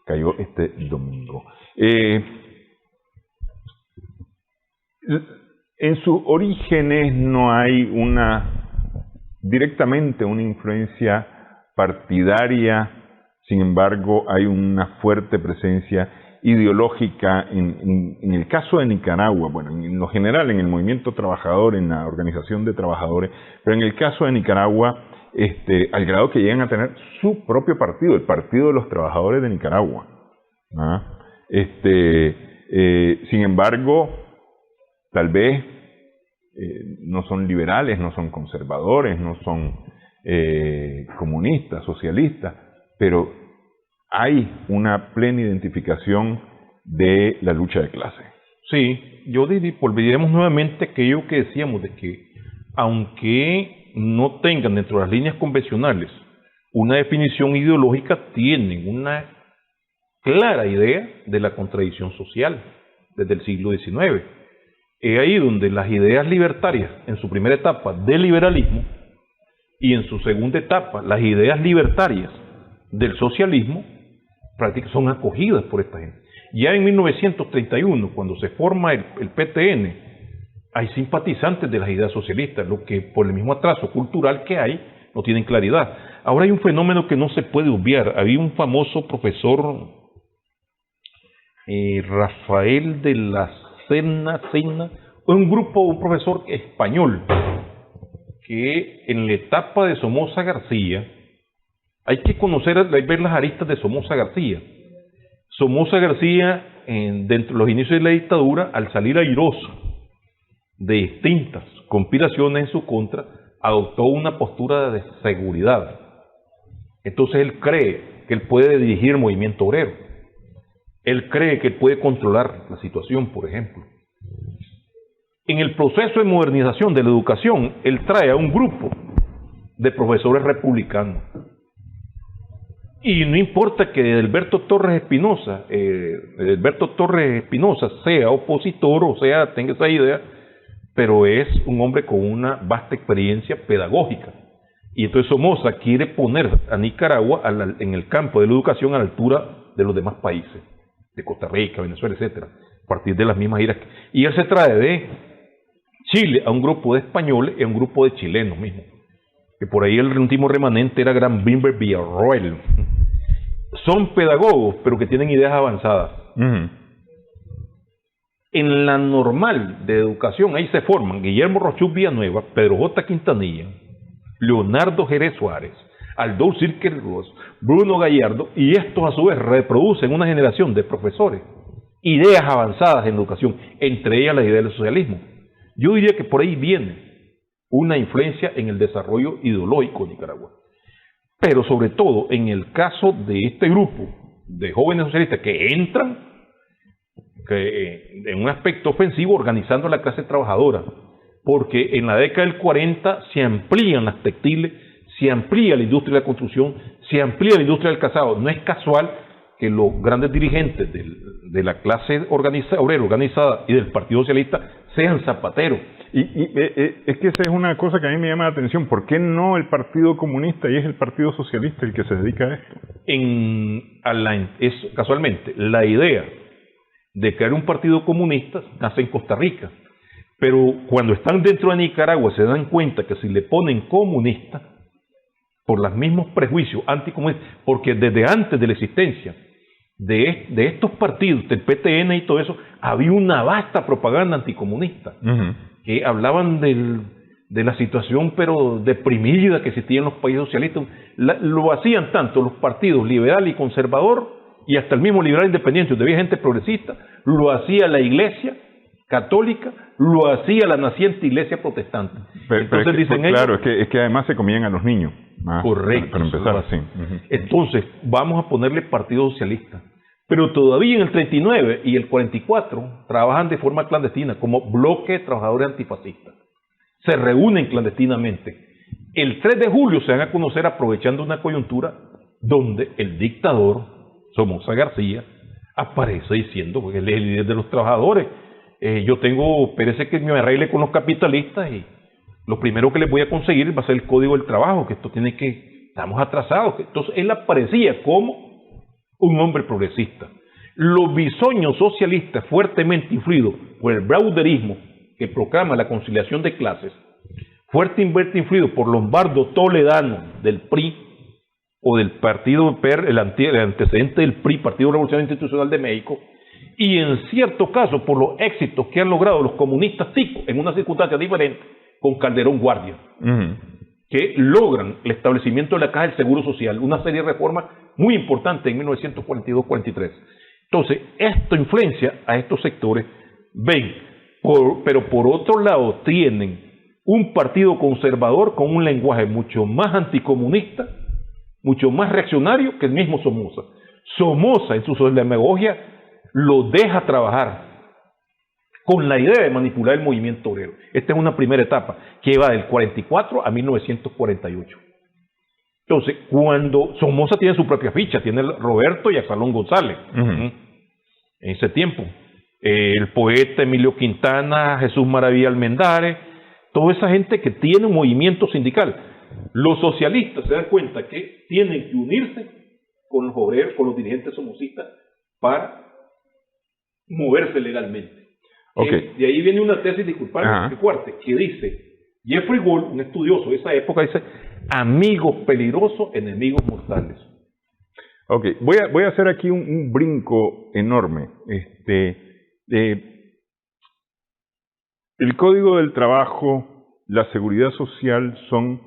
cayó este domingo. En sus orígenes no hay directamente una influencia partidaria, sin embargo hay una fuerte presencia ideológica en el caso de Nicaragua, bueno, en lo general en el movimiento trabajador, en la organización de trabajadores, pero en el caso de Nicaragua, al grado que llegan a tener su propio partido, el Partido de los Trabajadores de Nicaragua. Sin embargo, tal vez no son liberales, no son conservadores, no son comunistas, socialistas, pero hay una plena identificación de la lucha de clases. Sí, yo volveremos nuevamente a aquello que decíamos de que aunque no tengan dentro de las líneas convencionales una definición ideológica, tienen una clara idea de la contradicción social desde el siglo XIX. Es ahí donde las ideas libertarias, en su primera etapa del liberalismo, y en su segunda etapa las ideas libertarias del socialismo, prácticamente son acogidas por esta gente. Ya en 1931, cuando se forma el PTN, hay simpatizantes de las ideas socialistas, lo que por el mismo atraso cultural que hay, no tienen claridad. Ahora hay un fenómeno que no se puede obviar. Había un famoso profesor, Rafael de la Sena, un profesor español, que en la etapa de Somoza García, hay que ver las aristas de Somoza García. Somoza García, dentro de los inicios de la dictadura, al salir airoso de distintas conspiraciones en su contra, adoptó una postura de seguridad. Entonces él cree que él puede dirigir el movimiento obrero. Él cree que él puede controlar la situación, por ejemplo. En el proceso de modernización de la educación, él trae a un grupo de profesores republicanos. Y no importa que Edelberto Torres Espinosa sea opositor o tenga esa idea, pero es un hombre con una vasta experiencia pedagógica. Y entonces Somoza quiere poner a Nicaragua en el campo de la educación a la altura de los demás países, de Costa Rica, Venezuela, etcétera, a partir de las mismas ideas. Y él se trae de Chile a un grupo de españoles y a un grupo de chilenos mismos. Que por ahí el último remanente era Gran Bimber Villarroel. Son pedagogos, pero que tienen ideas avanzadas. En la normal de educación, ahí se forman Guillermo Rochus Villanueva, Pedro J. Quintanilla, Leonardo Jerez Suárez, Aldo Cirquel-Ross, Bruno Gallardo, y estos a su vez reproducen una generación de profesores, ideas avanzadas en educación, entre ellas las ideas del socialismo. Yo diría que por ahí viene una influencia en el desarrollo ideológico de Nicaragua. Pero sobre todo en el caso de este grupo de jóvenes socialistas que entran en un aspecto ofensivo organizando a la clase trabajadora, porque en la década del 40 se amplían las textiles, se amplía la industria de la construcción, se amplía la industria del calzado. No es casual que los grandes dirigentes de la clase obrera organizada y del Partido Socialista sean zapateros. Y es que esa es una cosa que a mí me llama la atención. ¿Por qué no el Partido Comunista y es el Partido Socialista el que se dedica a esto? Casualmente, la idea de crear un partido comunista nace en Costa Rica. Pero cuando están dentro de Nicaragua se dan cuenta que si le ponen comunista, por los mismos prejuicios anticomunistas, porque desde antes de la existencia de estos partidos, del PTN y todo eso, había una vasta propaganda anticomunista, que hablaban de la situación pero deprimida que existía en los países socialistas. Lo hacían tanto los partidos liberal y conservador, y hasta el mismo liberal independiente, donde había gente progresista, lo hacía la Iglesia católica, lo hacía la naciente Iglesia protestante. Entonces dicen ellos, claro, es que además se comían a los niños. Correcto. Para empezar así. Entonces, vamos a ponerle Partido Socialista. Pero todavía en el 39 y el 44 trabajan de forma clandestina como bloque de trabajadores antifascistas. Se reúnen clandestinamente. El 3 de julio se van a conocer aprovechando una coyuntura donde el dictador Somoza García aparece diciendo que él es el líder de los trabajadores. Parece que me arregle con los capitalistas y lo primero que les voy a conseguir va a ser el Código del Trabajo, que estamos atrasados. Entonces él aparecía como un hombre progresista. Los bisoños socialistas, fuertemente influidos por el brauderismo que proclama la conciliación de clases, fuertemente influidos por Lombardo Toledano del PRI o del partido PER, el antecedente del PRI, Partido Revolucionario Institucional de México, y en cierto caso por los éxitos que han logrado los comunistas ticos en una circunstancia diferente con Calderón Guardia, que logran el establecimiento de la Caja del Seguro Social, una serie de reformas muy importantes en 1942-43. Entonces, esto influencia a estos sectores, pero por otro lado tienen un partido conservador con un lenguaje mucho más anticomunista, mucho más reaccionario que el mismo Somoza. Somoza, en su demagogia, lo deja trabajar con la idea de manipular el movimiento obrero. Esta es una primera etapa que va del 44 a 1948. Entonces, cuando Somoza tiene su propia ficha, tiene Roberto y Absalón González, en ese tiempo, el poeta Emilio Quintana, Jesús Maravilla Almendares, toda esa gente que tiene un movimiento sindical. Los socialistas se dan cuenta que tienen que unirse con los obreros, con los dirigentes somocistas para moverse legalmente. Okay. De ahí viene una tesis, disculpad, que dice, Jeffrey Gould, un estudioso de esa época, dice, amigos peligrosos, enemigos mortales. Ok, voy a hacer aquí un brinco enorme. El Código del Trabajo, la seguridad social son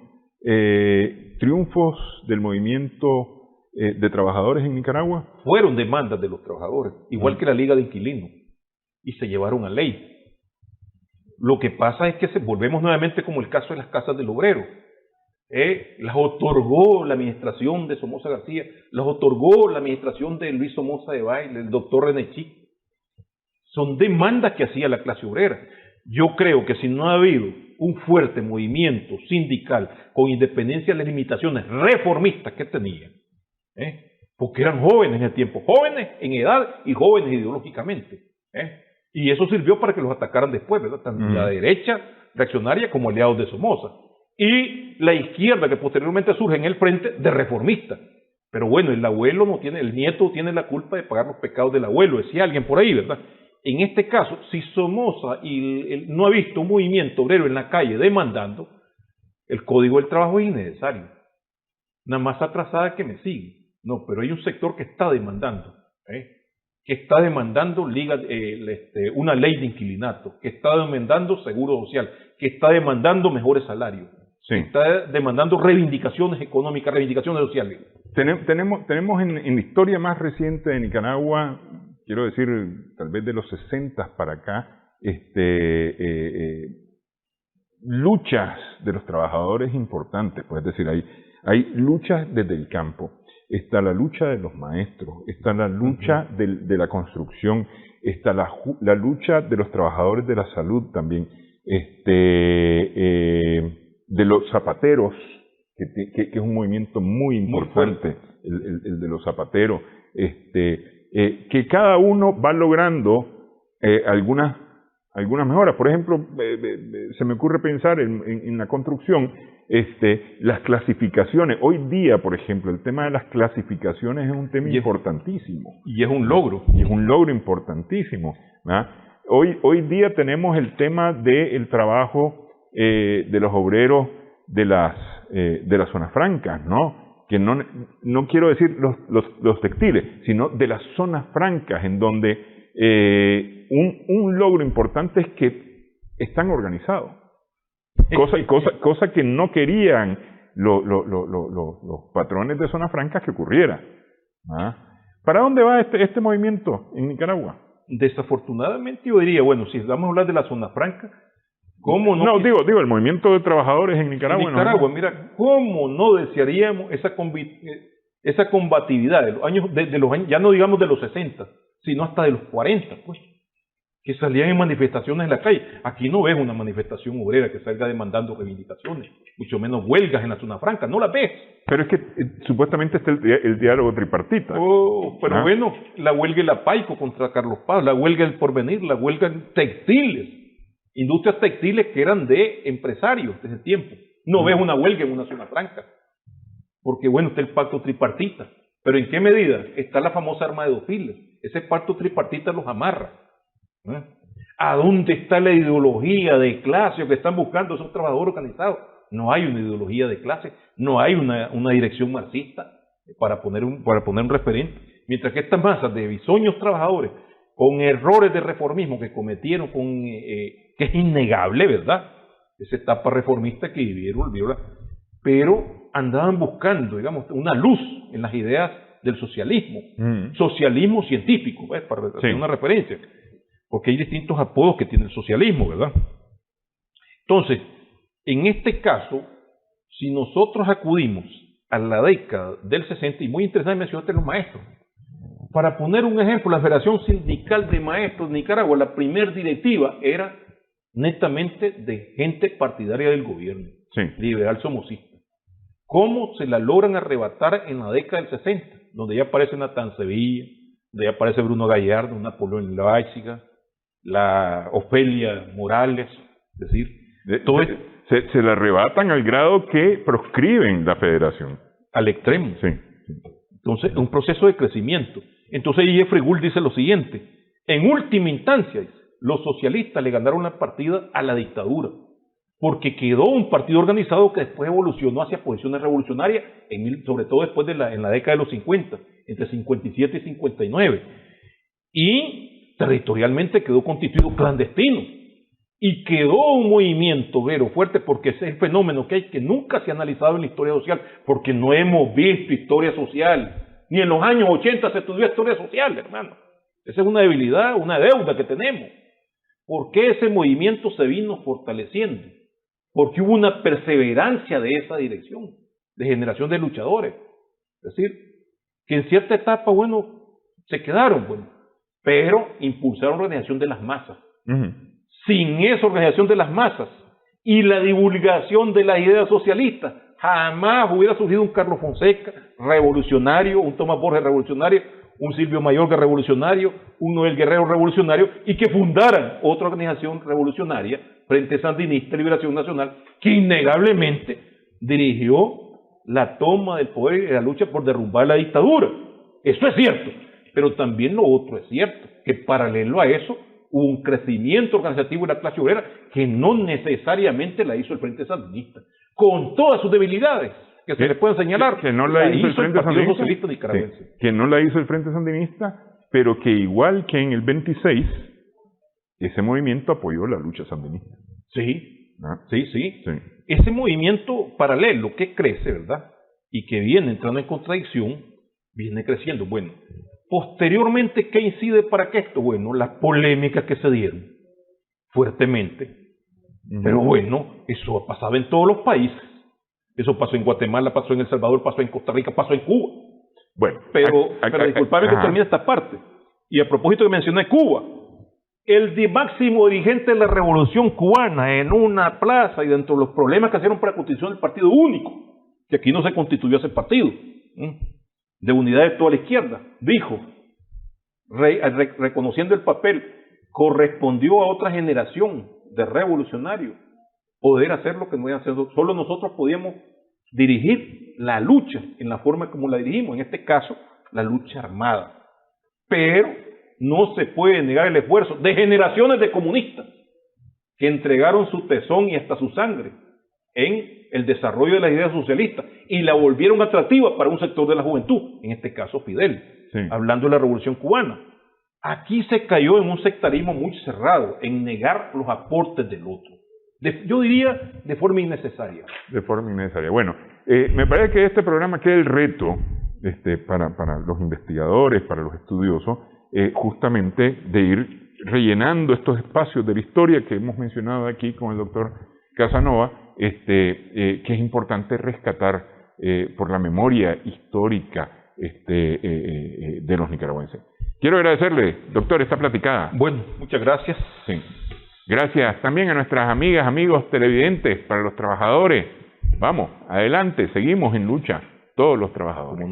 triunfos del movimiento de trabajadores en Nicaragua. Fueron demandas de los trabajadores, igual que la Liga de Inquilinos, y se llevaron a ley. Lo que pasa es que volvemos nuevamente como el caso de las casas del obrero. Las otorgó la administración de Somoza García, las otorgó la administración de Luis Somoza de Baile, el doctor René Chic. Son demandas que hacía la clase obrera. Yo creo que si no ha habido un fuerte movimiento sindical con independencia de las limitaciones reformistas que tenía, porque eran jóvenes en el tiempo, jóvenes en edad y jóvenes ideológicamente, y eso sirvió para que los atacaran después, ¿verdad? Tanto la derecha reaccionaria como aliados de Somoza, y la izquierda que posteriormente surge en el frente de reformistas. Pero bueno, el abuelo no tiene, el nieto tiene la culpa de pagar los pecados del abuelo, decía alguien por ahí, ¿verdad? En este caso, si Somoza no ha visto un movimiento obrero en la calle demandando, el Código del Trabajo es innecesario. Nada más atrasada que me sigue. No, pero hay un sector que está demandando, que está demandando una ley de inquilinato, que está demandando seguro social, que está demandando mejores salarios, que está demandando reivindicaciones económicas, reivindicaciones sociales. Tenemos en la historia más reciente de Nicaragua, quiero decir, tal vez de los 60 para acá, luchas de los trabajadores importantes, pues, es decir, hay luchas desde el campo, está la lucha de los maestros, está la lucha de la construcción, está la lucha de los trabajadores de la salud también, de los zapateros, que es un movimiento muy importante, el de los zapateros, que cada uno va logrando algunas mejoras. Por ejemplo, se me ocurre pensar en la construcción, las clasificaciones. Hoy día, por ejemplo, el tema de las clasificaciones es un tema importantísimo. Y es un logro. Y es un logro importantísimo, ¿verdad? Hoy día tenemos el tema del trabajo de los obreros de las zonas francas, ¿no? Que no quiero decir los textiles, sino de las zonas francas, en donde un logro importante es que están organizados. Cosa que no querían los patrones de zonas francas que ocurriera. ¿Para dónde va este movimiento en Nicaragua? Desafortunadamente yo diría, bueno, si vamos a hablar de la zona franca, ¿cómo no? No, digo, el movimiento de trabajadores en Nicaragua. Mira, ¿cómo no desearíamos esa combatividad de los años, ya no digamos de los 60, sino hasta de los 40, pues, que salían en manifestaciones en la calle? Aquí no ves una manifestación obrera que salga demandando reivindicaciones, mucho menos huelgas en la zona franca, no la ves. Pero es que supuestamente está el diálogo tripartita. Pero bueno, la huelga de la Paico contra Carlos Paz, la huelga del Porvenir, la huelga en textiles, industrias textiles que eran de empresarios de ese tiempo. No ves una huelga en una zona franca, porque bueno, está el pacto tripartita. Pero ¿en qué medida? Está la famosa arma de dos filas. Ese pacto tripartita los amarra. ¿A dónde está la ideología de clase que están buscando esos trabajadores organizados? No hay una ideología de clase, no hay una dirección marxista para poner un referente. Mientras que estas masas de bisoños trabajadores, con errores de reformismo que cometieron, que es innegable, ¿verdad? Esa etapa reformista que vivieron, pero andaban buscando, digamos, una luz en las ideas del socialismo, socialismo científico, ¿ves? Para hacer una referencia, porque hay distintos apodos que tiene el socialismo, ¿verdad? Entonces, En este caso, si nosotros acudimos a la década del 60, y muy interesante mencionarte los maestros, para poner un ejemplo, la Federación Sindical de Maestros de Nicaragua, la primera directiva era netamente de gente partidaria del gobierno, Sí. liberal somocista. ¿Cómo se la logran arrebatar en la década del 60? Donde ya aparece Natán Sevilla, donde ya aparece Bruno Gallardo, Napoleón Leipziga, la Ofelia Morales, es decir, todo esto Se la arrebatan al grado que proscriben la federación. al extremo. Sí. Entonces, un proceso de crecimiento. Entonces, Jeffrey Gould dice lo siguiente: en última instancia, los socialistas le ganaron la partida a la dictadura, porque quedó un partido organizado que después evolucionó hacia posiciones revolucionarias, sobre todo después en la década de los 50, entre 57 y 59. Y territorialmente quedó constituido clandestino. Y quedó un movimiento, Vero, fuerte, porque ese es el fenómeno que nunca se ha analizado en la historia social, porque no hemos visto historia social. Ni en los años 80 se estudió historia social, hermano. Esa es una debilidad, una deuda que tenemos. ¿Por qué ese movimiento se vino fortaleciendo? Porque hubo una perseverancia de esa dirección, de generación de luchadores. Es decir, que en cierta etapa, bueno, se quedaron, bueno, pero impulsaron la organización de las masas. Sin esa organización de las masas y la divulgación de las ideas socialistas, jamás hubiera surgido un Carlos Fonseca revolucionario, un Tomás Borges revolucionario, un Silvio Mayorga revolucionario, un Noel Guerrero revolucionario, y que fundaran otra organización revolucionaria, Frente Sandinista de Liberación Nacional, que innegablemente dirigió la toma del poder y la lucha por derrumbar la dictadura. Eso es cierto, pero también lo otro es cierto, que paralelo a eso hubo un crecimiento organizativo de la clase obrera que no necesariamente la hizo el Frente Sandinista, con todas sus debilidades que se le pueden señalar. Que no la hizo el Frente Partido Sandinista, Socialista Nicaragüense. sí, que no la hizo el Frente Sandinista, pero que igual que en el 26, ese movimiento apoyó la lucha sandinista. Sí, ¿Ah? sí. Ese movimiento paralelo que crece, ¿verdad? Y que viene entrando en contradicción, viene creciendo. Bueno, posteriormente, ¿qué incide para que esto? Bueno, las polémicas que se dieron fuertemente. Pero bueno, eso pasaba en todos los países. Eso pasó en Guatemala, pasó en El Salvador, pasó en Costa Rica, pasó en Cuba. Bueno, pero disculpame que termine esta parte. Y a propósito que mencioné Cuba, el máximo dirigente de la Revolución Cubana en una plaza y dentro de los problemas que hicieron para la constitución del partido único, que aquí no se constituyó ese partido, de unidad de toda la izquierda, dijo, reconociendo el papel, correspondió a otra generación de revolucionarios poder hacer lo que no iban a hacer. Solo nosotros podíamos dirigir la lucha en la forma como la dirigimos, en este caso, la lucha armada. Pero no se puede negar el esfuerzo de generaciones de comunistas que entregaron su tesón y hasta su sangre en el desarrollo de las ideas socialistas y la volvieron atractiva para un sector de la juventud, en este caso Fidel, sí, hablando de la Revolución Cubana. Aquí se cayó en un sectarismo muy cerrado, en negar los aportes del otro. Yo diría de forma innecesaria. De forma innecesaria. Bueno, me parece que este programa queda el reto para los investigadores, para los estudiosos, justamente de ir rellenando estos espacios de la historia que hemos mencionado aquí con el doctor Casanova, que es importante rescatar por la memoria histórica de los nicaragüenses. Quiero agradecerle, doctor, esta platicada. Bueno, muchas gracias. Sí. Gracias también a nuestras amigas, amigos televidentes, para los trabajadores. Vamos, adelante, seguimos en lucha, todos los trabajadores.